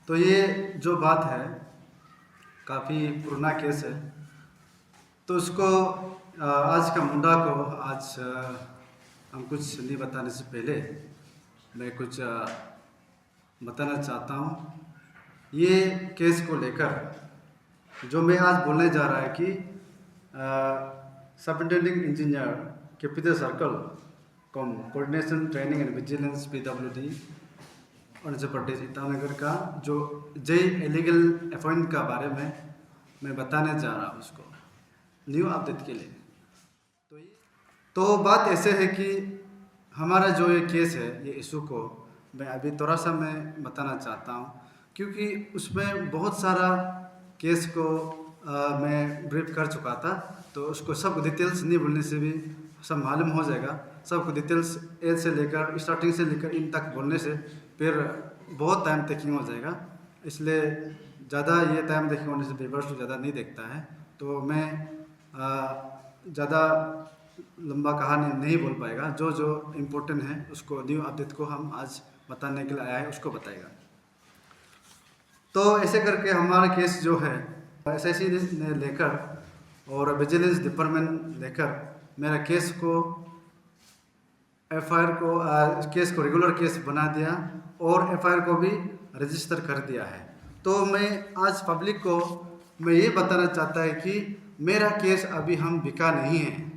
तो ये जो बात है काफ़ी पुराना केस है। तो उसको आज का मुद्दा को आज हम कुछ नहीं बताने से पहले मैं कुछ बताना चाहता हूँ। ये केस को लेकर जो मैं आज बोलने जा रहा है कि superintending engineer capital circle cum coordination training and vigilance PWD Arunachal Pradesh Itanagar का जो जेई इलीगल अपॉइंट का बारे में मैं बताने जा रहा हूँ उसको न्यू अपडेट के लिए। तो बात ऐसे है कि हमारा जो ये केस है ये इशू को मैं अभी थोड़ा सा मैं बताना चाहता हूँ, क्योंकि उसमें बहुत सारा केस को मैं ब्रीफ कर चुका था। तो उसको सब डिटेल्स नहीं बोलने से भी सब मालूम हो जाएगा। सब डिटेल्स ए से लेकर स्टार्टिंग से लेकर इन तक बोलने से फिर बहुत टाइम टेकिंग हो जाएगा। इसलिए ज़्यादा ये टाइम टेकिंग होने से व्यूअर्स को ज़्यादा नहीं देखता है। तो मैं ज़्यादा लंबा कहानी नहीं बोल पाएगा। जो जो इम्पोर्टेंट है उसको न्यू अपडेट को हम आज बताने के लिए आया है उसको बताएगा। तो ऐसे करके हमारा केस जो है SIC ने लेकर और विजिलेंस डिपार्टमेंट लेकर मेरा केस को FIR को केस को रेगुलर केस बना दिया और FIR को भी रजिस्टर कर दिया है। तो मैं आज पब्लिक को मैं ये बताना चाहता है कि मेरा केस अभी हम बिका नहीं है।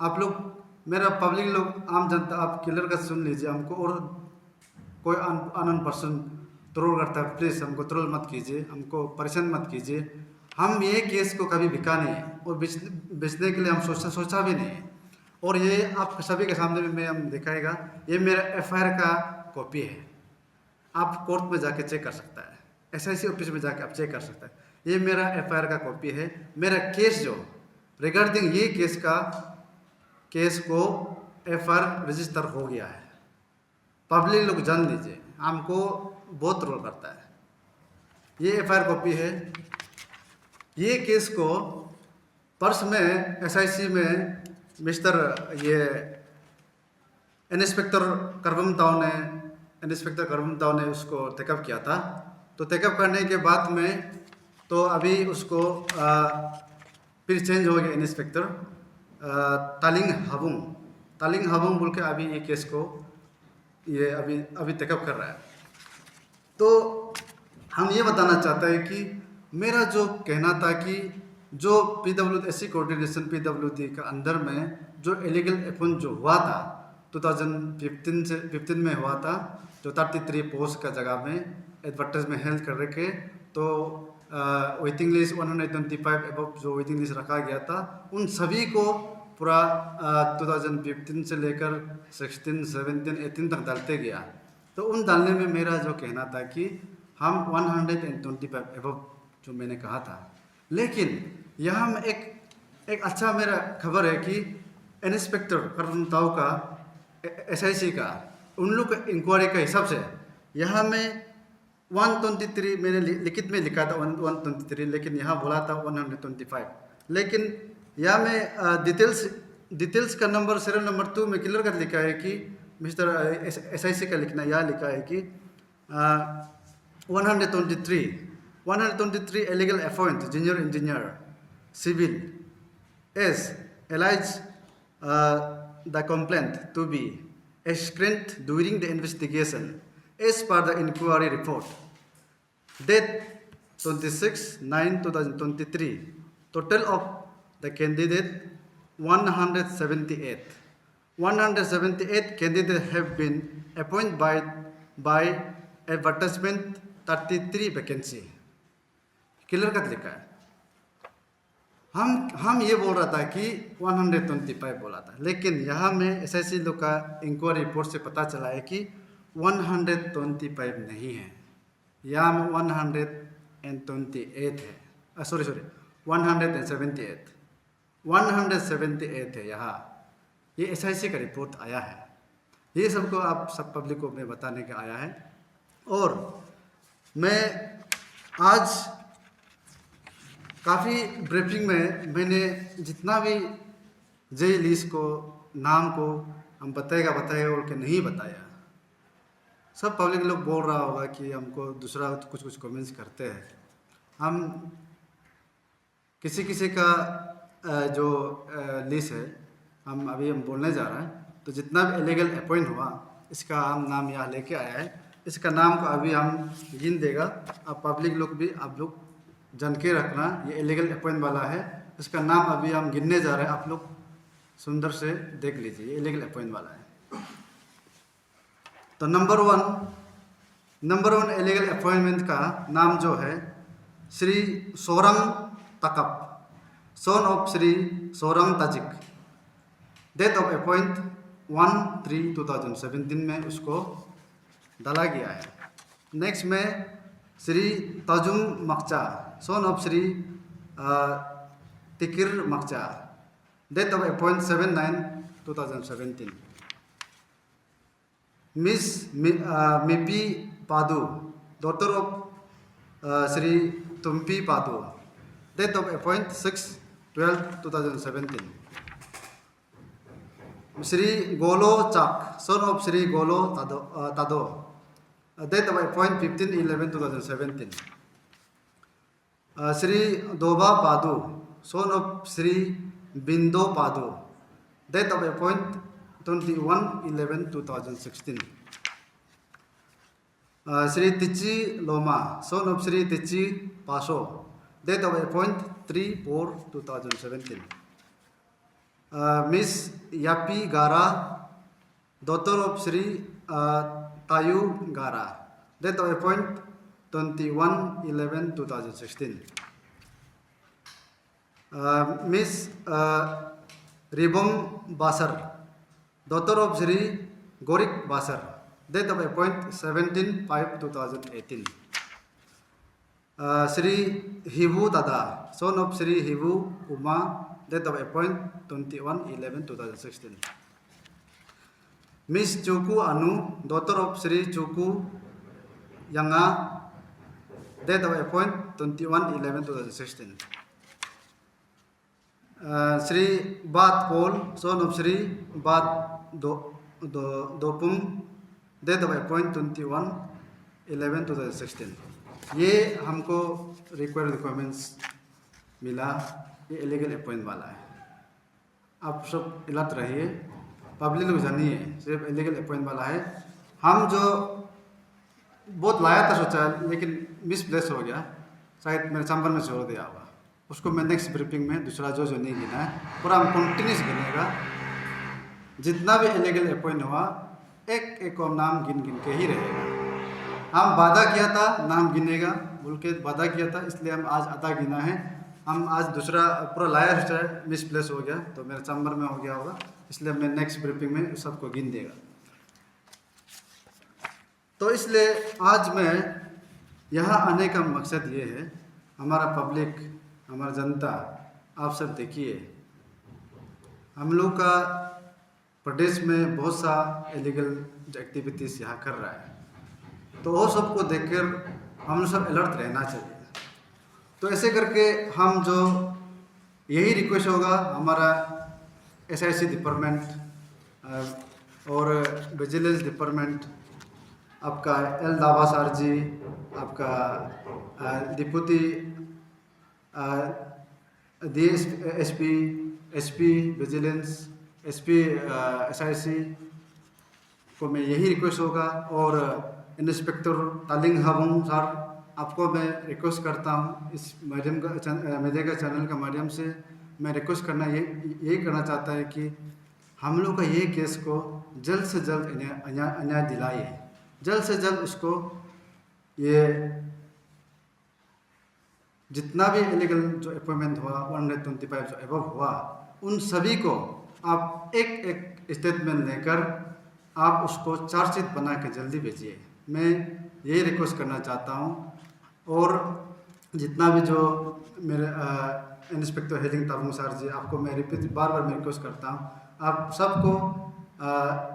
आप लोग मेरा पब्लिक लोग आम जनता आप क्लियर का सुन लीजिए हमको। और कोई अननोन पर्सन ट्रोल करता है, प्लीज़ हमको ट्रोल मत कीजिए, हमको परेशान मत कीजिए। हम ये केस को कभी बिका नहीं है और बेचने के लिए हम सोचा भी नहीं है। और ये आप सभी के सामने में हम दिखाएगा। ये मेरा FIR का कॉपी है, आप कोर्ट में जाके चेक कर सकता है, SIC ऑफिस में जाके आप चेक कर सकता है। ये मेरा FIR का कॉपी है। मेरा केस जो रिगार्डिंग ये केस को FIR रजिस्टर हो गया है। पब्लिक लोग जान लीजिए, हमको बहुत रोल करता है। ये FIR कॉपी है। ये केस को पर्स में SIC में मिस्टर ये इंस्पेक्टर करवम ताऊ ने उसको टेकअप किया था। तो टेकअप करने के बाद में तो अभी उसको फिर चेंज हो गया इंस्पेक्टर तालिंग हबुंग बोल के अभी ये केस को ये अभी टेकअप कर रहा है। तो हम ये बताना चाहते हैं कि मेरा जो कहना था कि जो SC कोऑर्डिनेशन PWD का अंदर में जो इलीगल अपॉइंट जो हुआ था 2015 में हुआ था, जो 33 पोस्ट का जगह में एडवर्टाइजमेंट हेल्थ कर रखे। तो वेटिंग लिस्ट 125 एबव जो वेटिंग लिस्ट रखा गया था उन सभी को पूरा 2015 से लेकर 16, 17, 18 तक डालते गया। तो उन डालने में मेरा जो कहना था कि हम 125 एबव जो मैंने कहा था। लेकिन यहाँ में एक अच्छा मेरा खबर है कि इंस्पेक्टर करवम ताऊ का SIC का उन लोग का इंक्वायरी का हिसाब से यहाँ में 123 मैंने लिखित में लिखा था 123, लेकिन यहाँ बोला था 125। लेकिन यहाँ में डिटेल्स का नंबर सीरियल नंबर 2 में क्लियर कर लिखा है कि मिस्टर SIC का लिखना यहाँ लिखा है कि 123 illegal appoint junior engineer civil as alleged the complaint to be screened during the investigation as per the inquiry report date 26/9/2023. Total of the candidate 178 candidates have been appointed by advertisement 33 vacancy clear cut लिखा है। हम ये बोल रहा था कि 125 बोला था, लेकिन यहाँ में SIC लोग का इंक्वायरी रिपोर्ट से पता चला है कि 125 नहीं है, यहाँ में 128 है। सॉरी 178 है यहाँ। ये SIC का रिपोर्ट आया है। ये सबको आप सब पब्लिक को मैं बताने का आया है। और मैं आज काफ़ी ब्रीफिंग में मैंने जितना भी जेई लिस्ट को नाम को हम बताएगा और कि नहीं बताया। सब पब्लिक लोग बोल रहा होगा कि हमको दूसरा कुछ कुछ कमेंट्स करते हैं। हम किसी किसी का जो लिस्ट है हम बोलने जा रहे हैं। तो जितना भी इलीगल अपॉइंट हुआ इसका हम नाम यहाँ लेके आया है। इसका नाम को अभी हम गिन देगा। अब पब्लिक लोग भी आप लोग जान के रखना ये इलीगल अपॉइंट वाला है। इसका नाम अभी हम गिनने जा रहे हैं। आप लोग सुंदर से देख लीजिए, ये इलीगल अपॉइंट वाला है। तो नंबर वन इलीगल अपॉइंटमेंट का नाम जो है Shri Sorang Takap, son of Shri Sorang Tajik. Date of appoint 1/3/2017 में उसको डाला गया है। नेक्स्ट में Shri Tajum Makcha, son of Shri Tikir Makcha. Date of appoint 7/9/2017। Miss Mipi Padu, daughter of Shri Tumpi Padu. Date of appoint 6/12/2017। Shri Golo Chak, sun of Shri गोलो तादो। Date of appoint 15/11/2017. Sri Doba Padu, son of Sri Bindo Padu. Date of appoint 21/11/2016. Sri Tichi Loma, son of Sri Tichi Paso. Date of appoint 3/4/2017. Miss Yapi Gara, daughter of Sri Tayu Gara. Date of appoint 21/11/2016. Miss Ribom Basar, daughter of Sri Gorik Basar. Date of appoint 17/5/2018. Sri Hibu Dada, son of Sri Hibu Uma. Date of appoint 21/11/2016. Miss Chuku Anu, daughter of Sri Chuku Yanga. Date of appoint 21/11/2016. Sri Bat Paul, son of Sri Bat Dopum. Date of appoint 21/11/2016. ये हमको required documents मिला, ये illegal appoint वाला है। आप सब alert रहिए, public लोग जानिए सिर्फ इलीगल अपॉइंट वाला है। हम जो बहुत लाया था सोचा लेकिन मिसप्लेस हो गया, शायद मेरे चैम्बर में छोड़ दिया होगा। उसको मैं नेक्स्ट ब्रीफिंग में दूसरा जो नहीं गिना है पूरा हम कंटिन्यूस गिनेगा। जितना भी इलीगल अपॉइंट हुआ एक एक और नाम गिन के ही रहेगा। हम वादा किया था नाम गिनेगा बोल के वादा किया था, इसलिए हम आज आधा गिना है। हम आज दूसरा पूरा लाया सोचा है, मिसप्लेस हो गया तो मेरे चैम्बर में हो गया होगा, इसलिए मैं नेक्स्ट ब्रीफिंग में सबको गिन देगा। तो इसलिए आज मैं यहाँ आने का मकसद ये है, हमारा पब्लिक, हमारा जनता, आप सब देखिए हम लोग का प्रदेश में बहुत सा इलीगल एक्टिविटीज़ यहाँ कर रहा है। तो वो सबको देखकर हम लोग सब अलर्ट रहना चाहिए। तो ऐसे करके हम जो यही रिक्वेस्ट होगा हमारा SIC डिपार्टमेंट और विजिलेंस डिपार्टमेंट, आपका एल दावा सर जी, आपका deputy SP vigilance, SP SIC को मैं यही रिक्वेस्ट होगा। और इंस्पेक्टर तालिंग हाबुंग सर, आपको मैं रिक्वेस्ट करता हूँ इस मीडिया का चैनल का माध्यम से मैं रिक्वेस्ट करना यही करना चाहता है कि हम लोग का ये केस को जल्द से जल्द न्याय दिलाइए, जल्द से जल्द उसको ये जितना भी इलीगल जो अपॉइंटमेंट हुआ 125 जो एबव हुआ उन सभी को आप एक एक स्टेटमेंट लेकर आप उसको चार्जशीट बना के जल्दी भेजिए। मैं यही रिक्वेस्ट करना चाहता हूँ। और जितना भी जो मेरे इंस्पेक्टर हेलिंग ताबुंग सर जी, आपको मैं बार बार मैं रिक्वेस्ट करता हूँ आप सबको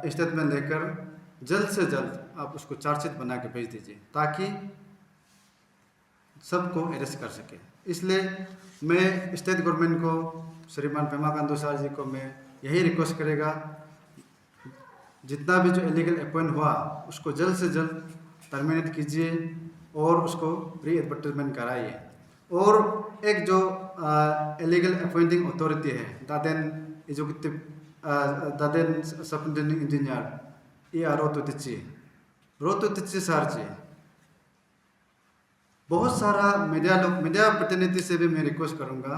स्टेटमेंट लेकर जल्द से जल्द आप उसको चार्जशीट बना के भेज दीजिए ताकि सबको अरेस्ट कर सके। इसलिए मैं स्टेट गवर्नमेंट को, श्रीमान पेमा खांडू सर जी को मैं यही रिक्वेस्ट करेगा जितना भी जो इलीगल अपॉइंट हुआ उसको जल्द से जल्द टर्मिनेट कीजिए और उसको री एडवर्टाइजमेंट कराइए। और एक जो इलीगल अपॉइंटिंग अथॉरिटी है दादेन एजुकेटिव दादेन सप्लिमेंटिंग इंजीनियर ये रोतो तिच्ची सर जी, बहुत सारा मीडिया प्रतिनिधि से भी मैं रिक्वेस्ट करूंगा,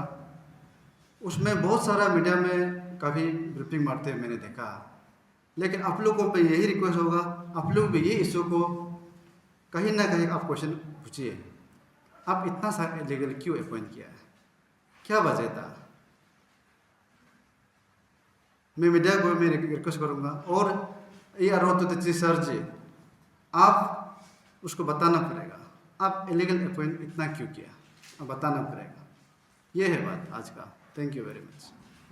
उसमें बहुत सारा मीडिया में काफ़ी ब्रीफिंग मारते हुए मैंने देखा। लेकिन आप लोगों पे यही रिक्वेस्ट होगा, आप लोग भी ये इशू को कहीं ना कहीं आप क्वेश्चन पूछिए, आप इतना सारा इलीगल क्यों अपॉइंट किया है, क्या वजह था। मैं मीडिया को मैं रिक्वेस्ट करूंगा और ये रोतो सर जी आप उसको बताना पड़ेगा, आप इलीगल अपॉइंट इतना क्यों किया, आप बताना पड़ेगा। ये है बात आज का। Thank you very much.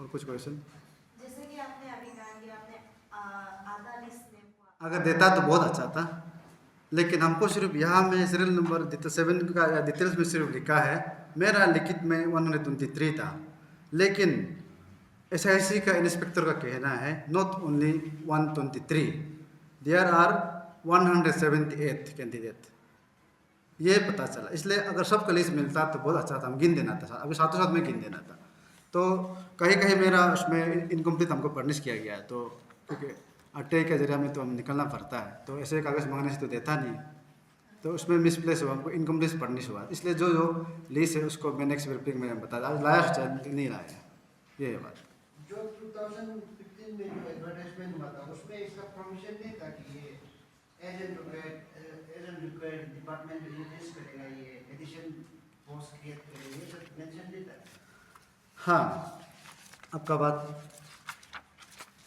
और कुछ क्वेश्चन? जैसे कि आपने अभी कहा कि आपने आधा लिस्ट नेम अगर देता तो बहुत अच्छा था, लेकिन हमको सिर्फ यहाँ में सीरियल नंबर 7 का डिटेल्स में सिर्फ लिखा है। मेरा लिखित में 123 था, लेकिन SIC का इंस्पेक्टर का कहना है not only 123, there are 178 candidate. ये पता चला, इसलिए अगर सबका लिस्ट मिलता तो बहुत अच्छा था, हम गिन देना था, अभी साथों साथ में गिन देना था। तो कहीं कहीं मेरा उसमें इनकम्प्लीट हमको फर्निश किया गया है, तो क्योंकि अट्टे के जरिए में तो हम निकलना पड़ता है, तो ऐसे कागज़ मांगने से तो देता नहीं, तो उसमें मिसप्लेस हुआ, हमको इनकम्प्लीट फर्निश हुआ। इसलिए जो लिस्ट है उसको मैं नेक्स्ट ब्रीफिंग में बता आज लाया नहीं लाया, ये है बात। जो 2015 में जो एडवर्टाइजमेंट हुआ था उसमें इसका परमिशन नहीं था कि ये as an required department release करेगा, ये एडिशन पोस्ट क्रिएट करेगा, ये सब मेंशन नहीं था। हाँ, आपका बात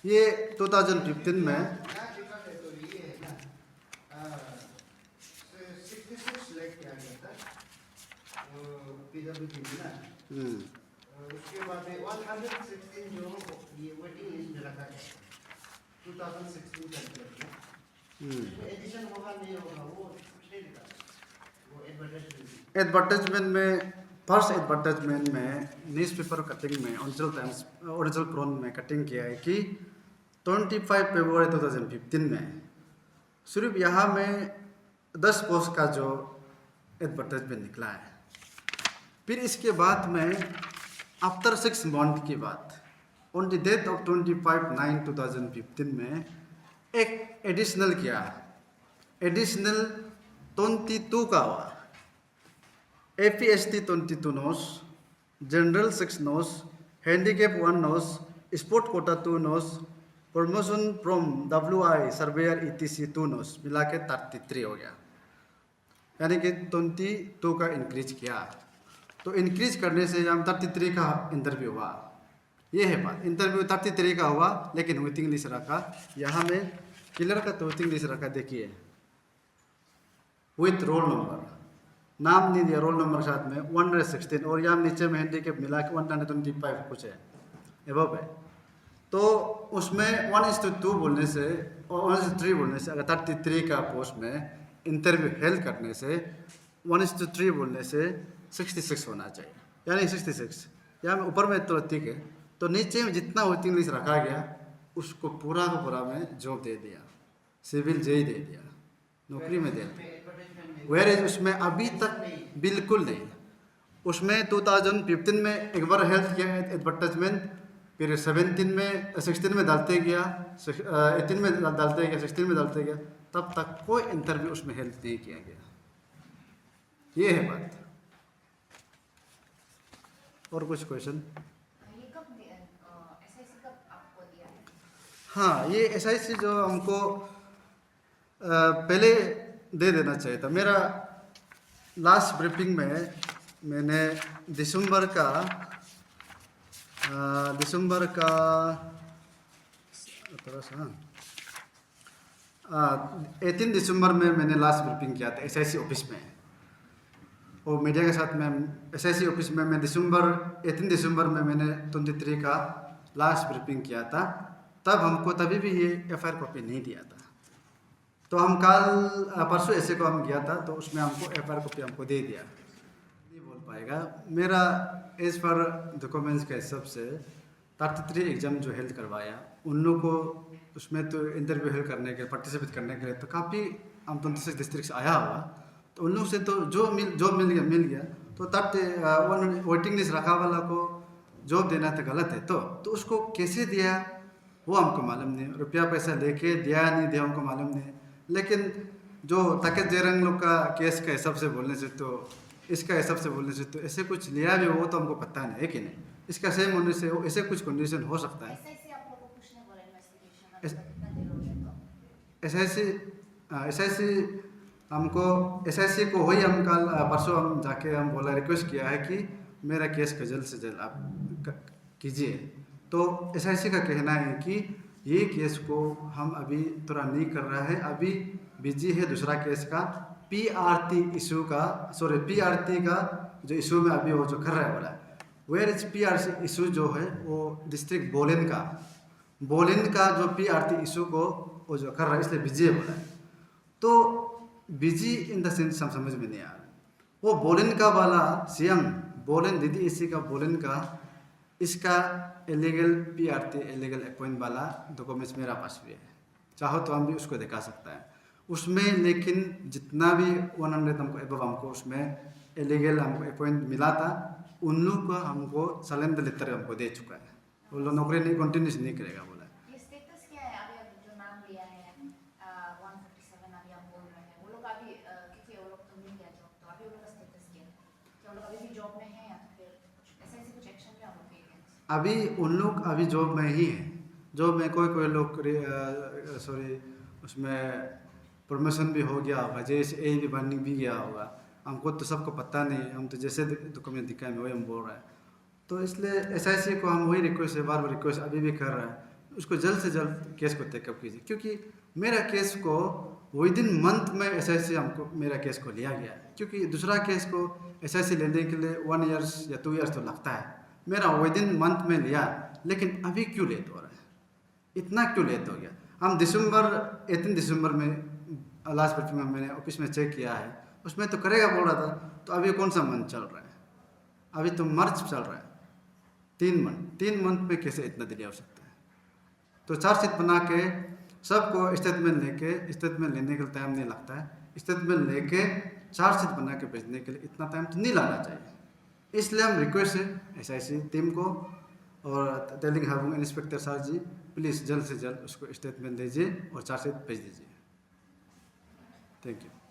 ये 2015 में क्या लिखा है तो ये है ना 66 लाख किया गया था PWD में ना, उसके बाद में 116 जो ये वेटिंग लिस्ट में रखा गया 2016 का एडिशन होगा नहीं होगा वो कुछ नहीं लिखा, वो एडवर्टाइजमेंट में फर्स्ट एडवर्टाइजमेंट में न्यूज़पेपर कटिंग में ओरिजिनल प्रोन में कटिंग किया है कि 25 फरवरी 2015 में सिर्फ यहाँ में 10 पोस्ट का जो एडवर्टाइजमेंट निकला है। फिर इसके बाद में आफ्टर 6 मंथ की बात ऑन द डेट ऑफ 25/9/2015 में एक एडिशनल किया, एडिशनल 22 का हुआ, APST 22 nos, general 6 nos, handicap 1 nos, sport quota 2 nos, promotion from WI surveyor ETC 2 nos, मिला के 33 हो गया, यानी कि 22 का इंक्रीज किया। तो इंक्रीज करने से हम 33 का इंटरव्यू हुआ, ये है बात। इंटरव्यू 33 का हुआ, लेकिन वेटिंग लिस्ट रखा, यहाँ में क्लियर का तो वेटिंग लिस्ट रखा, देखिए विथ रोल नंबर, नाम नहीं दिया, रोल नंबर साथ में 116, और यहाँ नीचे में हैंडीकैप मिला के 125 कुछ है, एबव है। तो उसमें 1:2 बोलने से और 1:3 बोलने से, अगर 33 का पोस्ट में इंटरव्यू हेल्ड करने से 1:3 बोलने से 66 होना चाहिए, यानी 66। यहाँ में ऊपर में तो ठीक है, तो नीचे में जितना वेटिंग लिस्ट रखा गया उसको पूरा का पूरा में जॉब दे दिया, सिविल जेई दे दिया, नौकरी में दे दिया। वेयर इज उसमें अभी तक बिल्कुल नहीं, उसमें 2015 में एक बार हेल्थ किया एडवर्टाइजमेंट, फिर 16 में डालते गया, 18 में डालते गया, 16 में डालते गया, तब तक कोई इंटरव्यू उसमें हेल्थ नहीं किया गया, ये है बात। और कुछ क्वेश्चन? हाँ, ये SIC जो हमको पहले दे देना चाहिए था। मेरा लास्ट ब्रीफिंग में मैंने दिसंबर का 18 दिसंबर में मैंने लास्ट ब्रीफिंग किया था SIC ऑफिस में, और मीडिया के साथ में SIC ऑफिस में मैं 18 दिसंबर में मैंने 23 का लास्ट ब्रीफिंग किया था। तब हमको तभी भी ये FIR कॉपी नहीं दिया था, तो हम कल परसों ऐसे को हम गया था, तो उसमें हमको FIR कॉपी हमको दे दिया। नहीं बोल पाएगा, मेरा एज पर डॉक्यूमेंट्स के हिसाब से 33 एग्ज़ाम जो हेल्ड करवाया उन लोगों को उसमें तो इंटरव्यू हेल्ड करने के पार्टिसिपेट करने के लिए तो काफ़ी हम 26 डिस्ट्रिक्ट से आया हुआ, तो उन लोग से तो जॉब मिल गया तो तब वेटिंग लिस्ट रखा वाला को जॉब देना तो गलत है। तो उसको कैसे दिया वो हमको मालूम नहीं, रुपया पैसा लेके दिया नहीं दिया हमको मालूम नहीं। लेकिन जो ताकत जयरंग लोग का केस का हिसाब से बोलने से तो इसका हिसाब से बोलने से तो ऐसे कुछ लिया भी वो तो हमको पता नहीं है कि नहीं, इसका सेम होने से ऐसे कुछ कंडीशन हो सकता है। एसआईसी आप लोगों को कुछ नहीं बोला इन्वेस्टिगेशन अभी तक कितना देर हो गया तो? एसआईसी हमको एसआईसी को वही हम कल परसों हम जाके हम बोला रिक्वेस्ट किया है कि मेरा केस का जल्द से जल्द आप कीजिए। तो एसआईसी का कहना है कि ये केस को हम अभी थोड़ा नहीं कर रहा है, अभी बिजी है दूसरा केस का पीआरटी इशू का, सॉरी पीआरटी का जो इशू में अभी वो जो कर रहा है बोला। वेयर इज पीआरटी इशू जो है वो डिस्ट्रिक्ट बोलिन का जो पीआरटी इशू को वो जो कर रहा है इसलिए बिजी है बोला है। तो बिजी इन द सेंस हम समझ में नहीं आ रहा, वो बोलिन का वाला सीएम बोलिन DDSC का बोलिन का इसका इलीगल पीआरटी इलीगल अपॉइंट वाला डॉक्यूमेंट्स मेरा पास भी है, चाहो तो हम भी उसको दिखा सकता है उसमें। लेकिन जितना भी 100 हमको एबव हमको उसमें इलीगल हमको अपॉइंट मिला था उन लोग को हमको सलेंडर लेटर हमको दे चुका है, वो लोग नौकरी नहीं कंटिन्यूस नहीं करेगा बोला। ये स्टेटस क्या है अभी आप जो नाम लिया है 157 अभी आप बोल रहे हैं वो लोग अभी क्योंकि वो लोग तो मिल गया जॉब, तो अभी वो लोग का स्टेटस क्या है? क्या वो लोग अभी भी जॉब में है या फिर एसआईसी कुछ एक्शन लिया वो लोग के अगेंस्ट? अभी उन लोग अभी जॉब में ही है, जॉब में कोई लोग सॉरी उसमें प्रमोशन भी हो गया होगा, जैसे ए भी बनने भी गया होगा, हमको तो सबको पता नहीं, हम तो जैसे डॉक्यूमेंट दिखाए वही हम बोल रहे हैं। तो इसलिए एसआईसी को हम वही रिक्वेस्ट है, बार रिक्वेस्ट अभी भी कर रहे हैं, उसको जल्द से जल्द केस को टेकअप कीजिए, क्योंकि मेरा केस को विद इन मंथ में एसआईसी हमको मेरा केस को लिया गया है, क्योंकि दूसरा केस को एसआईसी लेने के लिए 1 ईयर्स या 2 ईयर्स तो लगता है, मेरा विद इन मंथ में लिया। लेकिन अभी क्यों लेट हो रहा है, इतना क्यों लेट हो गया? हम 18 दिसंबर में लास्ट पेपर में मैंने ऑफिस में चेक किया है, उसमें तो करेगा बोल रहा था, तो अभी कौन सा मंथ चल रहा है? अभी तो मार्च चल रहा है, 3 मंथ में कैसे इतना डिले हो सकता है? तो चार्जशीट बना के सबको स्टेटमेंट लेने के लिए टाइम नहीं लगता है, स्टेटमेंट लेके चार्जशीट बना के भेजने के लिए इतना टाइम तो नहीं लगना चाहिए। इसलिए हम रिक्वेस्ट है एसआईसी टीम को और Teling Habung inspector sir ji, please जल्द से जल्द उसको स्टेटमेंट दीजिए और चार्जशीट भेज दीजिए। Thank you.